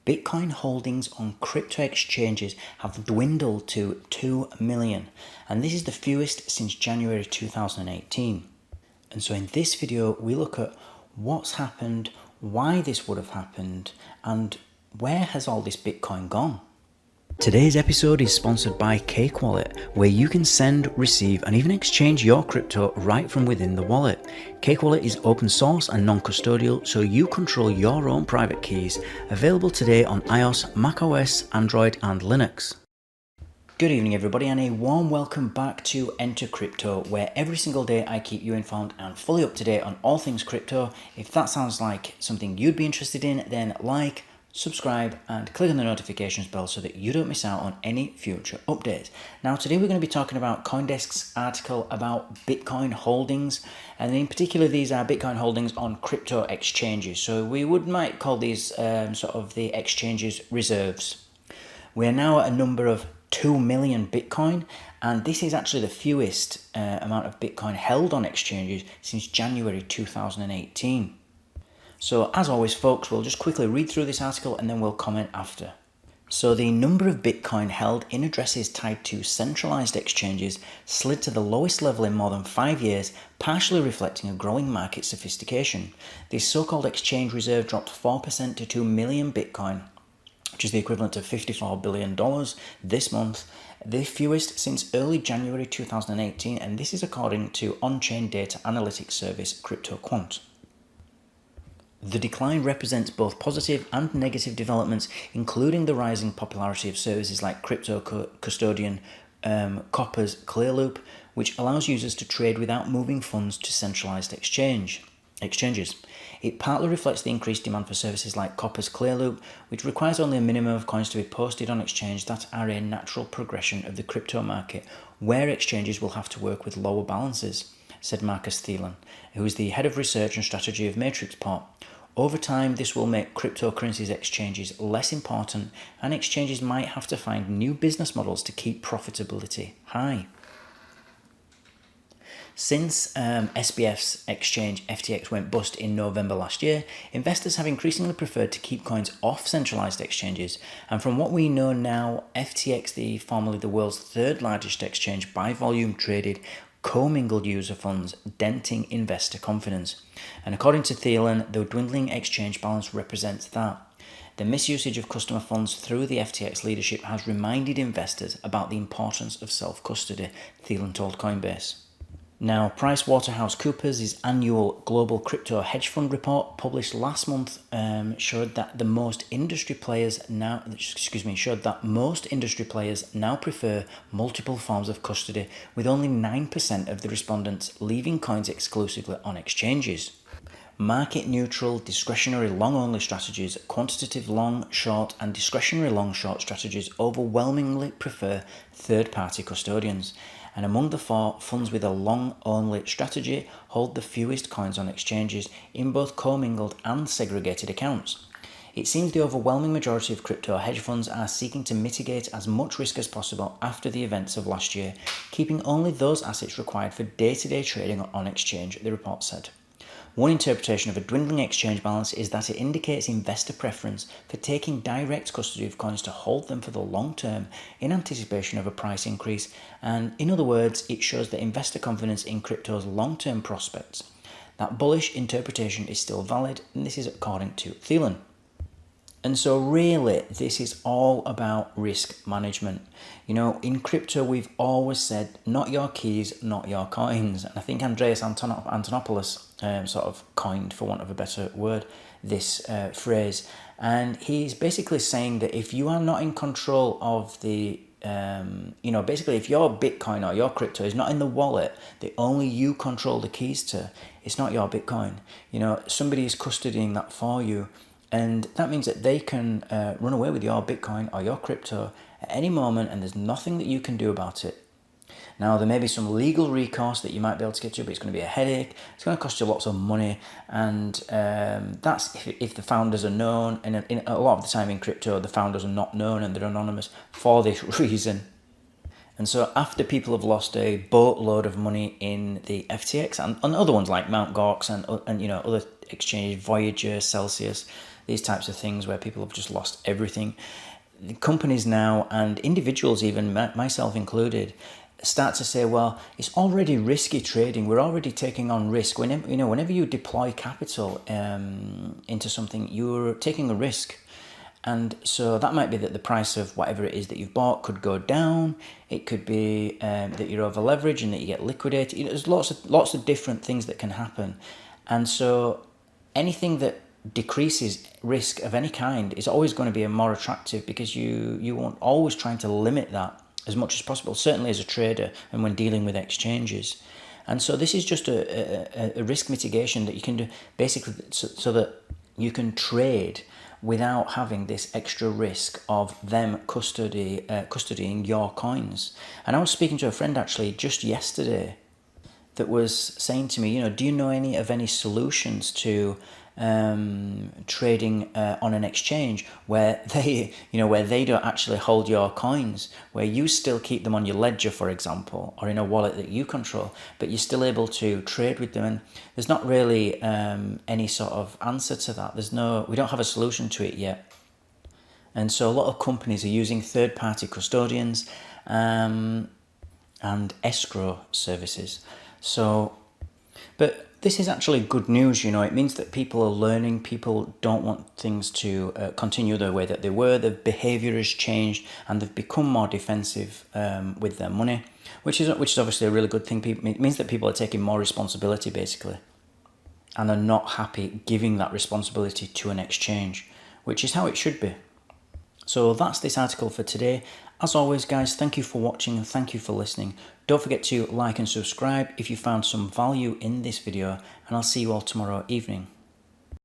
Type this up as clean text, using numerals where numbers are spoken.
Bitcoin holdings on crypto exchanges have dwindled to 2 million, and this is the fewest since January 2018. And so in this video, we look at what's happened, why this would have happened, and where has all this Bitcoin gone? Today's episode is sponsored by Cake Wallet, where you can send, receive, and even exchange your crypto right from within the wallet. Cake Wallet is open source and non-custodial, so you control your own private keys, available today on iOS, macOS, Android, and Linux. Good evening everybody, and a warm welcome back to Enter Crypto, where every single day I keep you informed and fully up to date on all things crypto. If that sounds like something you'd be interested in, then like, subscribe and click on the notifications bell so that you don't miss out on any future updates. Now today we're going to be talking about CoinDesk's article about Bitcoin holdings, and in particular these are Bitcoin holdings on crypto exchanges. So we might call these sort of the exchanges reserves. We are now at a number of 2 million Bitcoin, and this is actually the fewest amount of Bitcoin held on exchanges since January 2018. So as always folks, we'll just quickly read through this article and then we'll comment after. So the number of Bitcoin held in addresses tied to centralized exchanges slid to the lowest level in more than 5 years, partially reflecting a growing market sophistication. This so-called exchange reserve dropped 4% to 2 million Bitcoin, which is the equivalent to $54 billion this month, the fewest since early January 2018, and this is according to on-chain data analytics service CryptoQuant. The decline represents both positive and negative developments, including the rising popularity of services like crypto custodian Copper's Clearloop, which allows users to trade without moving funds to centralized exchanges. It partly reflects the increased demand for services like Copper's Clearloop, which requires only a minimum of coins to be posted on exchange that are a natural progression of the crypto market, where exchanges will have to work with lower balances, said Marcus Thielen, who is the head of research and strategy of Matrixport. Over time, this will make cryptocurrencies exchanges less important, and exchanges might have to find new business models to keep profitability high. Since SBF's exchange FTX went bust in November last year, investors have increasingly preferred to keep coins off centralized exchanges. And from what we know now, FTX, formerly the world's third largest exchange by volume traded, commingled user funds, denting investor confidence. And according to Thielen, the dwindling exchange balance represents that. The misusage of customer funds through the FTX leadership has reminded investors about the importance of self-custody, Thielen told Coinbase. Now, PricewaterhouseCoopers' annual Global Crypto Hedge Fund report published last month showed that most industry players now prefer multiple forms of custody, with only 9% of the respondents leaving coins exclusively on exchanges. Market-neutral, discretionary long-only strategies, quantitative long-short, and discretionary long-short strategies overwhelmingly prefer third-party custodians. And among the four, funds with a long-only strategy hold the fewest coins on exchanges in both commingled and segregated accounts. It seems the overwhelming majority of crypto hedge funds are seeking to mitigate as much risk as possible after the events of last year, keeping only those assets required for day-to-day trading on exchange, the report said. One interpretation of a dwindling exchange balance is that it indicates investor preference for taking direct custody of coins to hold them for the long term in anticipation of a price increase, and in other words, it shows that investor confidence in crypto's long-term prospects. That bullish interpretation is still valid, and this is according to Thielen. And so really, this is all about risk management. You know, in crypto, we've always said, not your keys, not your coins. And I think Andreas Antonopoulos sort of coined, for want of a better word, this phrase. And he's basically saying that if you are not in control of the basically if your Bitcoin or your crypto is not in the wallet that only you control the keys to, it's not your Bitcoin. You know, somebody is custodying that for you. And that means that they can run away with your Bitcoin or your crypto at any moment, and there's nothing that you can do about it. Now, there may be some legal recourse that you might be able to get to, but it's going to be a headache. It's going to cost you lots of money, and that's if the founders are known. And in a lot of the time in crypto, the founders are not known and they're anonymous for this reason. And so after people have lost a boatload of money in the FTX and other ones like Mt. Gox and other exchanges, Voyager, Celsius, these types of things where people have just lost everything. The companies now, and individuals even, myself included, start to say, well, it's already risky trading. We're already taking on risk. Whenever you deploy capital into something, you're taking a risk. And so that might be that the price of whatever it is that you've bought could go down. It could be that you're over leveraged and that you get liquidated. There's lots of different things that can happen. And so anything that decreases risk of any kind is always going to be more attractive, because you want always trying to limit that as much as possible, certainly as a trader and when dealing with exchanges. And so this is just a risk mitigation that you can do, basically so that you can trade without having this extra risk of them custodying your coins. And I was speaking to a friend actually just yesterday that was saying to me, do you know any solutions to trading on an exchange where they don't actually hold your coins, where you still keep them on your ledger, for example, or in a wallet that you control, but you're still able to trade with them. And there's not really any sort of answer to that. We don't have a solution to it yet. And so a lot of companies are using third-party custodians and escrow services. But this is actually good news, it means that people are learning. People don't want things to continue the way that they were. Their behaviour has changed and they've become more defensive with their money, which is obviously a really good thing. It means that people are taking more responsibility, basically, and are not happy giving that responsibility to an exchange, which is how it should be. So that's this article for today. As always, guys, thank you for watching and thank you for listening. Don't forget to like and subscribe if you found some value in this video, and I'll see you all tomorrow evening.